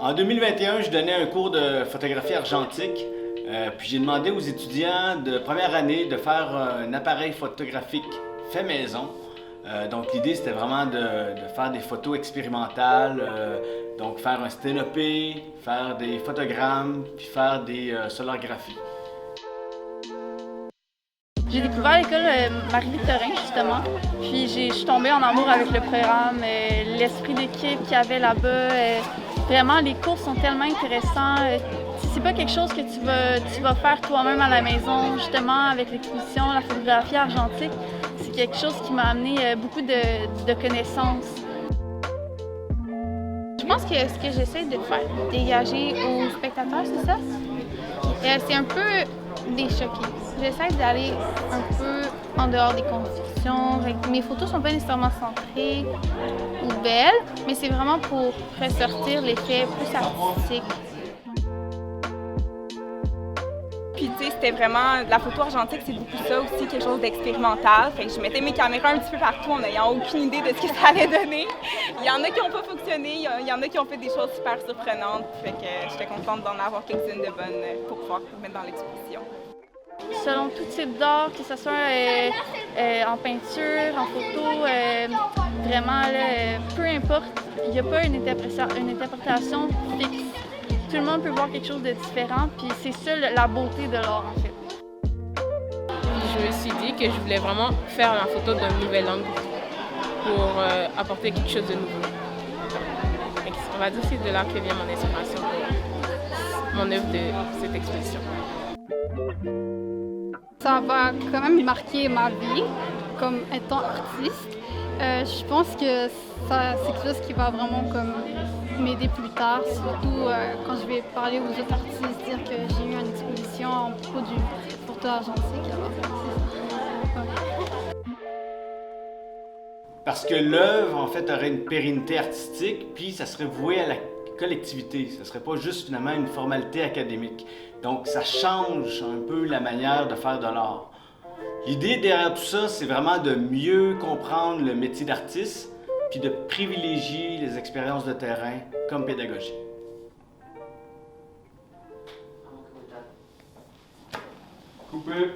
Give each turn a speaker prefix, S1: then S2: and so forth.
S1: En 2021, je donnais un cours de photographie argentique, puis j'ai demandé aux étudiants de première année de faire un appareil photographique fait maison. Donc l'idée c'était vraiment de faire des photos expérimentales, donc faire un sténopé, faire des photogrammes, puis faire des solargraphies.
S2: J'ai découvert l'école Marie-Victorin, justement. Puis je suis tombée en amour avec le programme, l'esprit d'équipe qu'il y avait là-bas. Vraiment, les cours sont tellement intéressants. C'est pas quelque chose que tu vas faire toi-même à la maison, justement, avec l'exposition, la photographie argentique. C'est quelque chose qui m'a amené beaucoup de connaissances.
S3: Je pense que ce que j'essaie de faire, dégager aux spectateurs, c'est ça? C'est un peu déchoquer. J'essaie d'aller un peu en dehors des conventions. Mes photos sont pas nécessairement centrées ou belles, mais c'est vraiment pour ressortir l'effet plus artistique.
S4: Puis tu sais, c'était vraiment, la photo argentique, c'est beaucoup ça aussi, quelque chose d'expérimental. Fait que je mettais mes caméras un petit peu partout en n'ayant aucune idée de ce que ça allait donner. Il y en a qui n'ont pas fonctionné, il y en a qui ont fait des choses super surprenantes. Fait que j'étais contente d'en avoir quelques-unes de bonnes pour pouvoir mettre dans l'exposition.
S2: Selon tout type d'art, que ce soit en peinture, en photo, vraiment, là, peu importe, il n'y a pas une interprétation fixe. Tout le monde peut voir quelque chose de différent, puis c'est ça la beauté de l'art, en fait.
S5: Je me suis dit que je voulais vraiment faire la photo d'un nouvel angle pour apporter quelque chose de nouveau. On va dire que c'est de là que vient mon inspiration pour mon œuvre de cette exposition.
S6: Ça va quand même marquer ma vie comme étant artiste. Je pense que c'est quelque chose qui va vraiment comme m'aider plus tard, surtout quand je vais parler aux autres artistes, dire que j'ai eu une exposition en propos du photo argentique. Alors,
S1: Parce que l'œuvre, en fait, aurait une pérennité artistique, puis ça serait voué à la collectivité. Ça serait pas juste, finalement, une formalité académique. Donc, ça change un peu la manière de faire de l'art. L'idée derrière tout ça, c'est vraiment de mieux comprendre le métier d'artiste, puis de privilégier les expériences de terrain comme pédagogie. Coupé.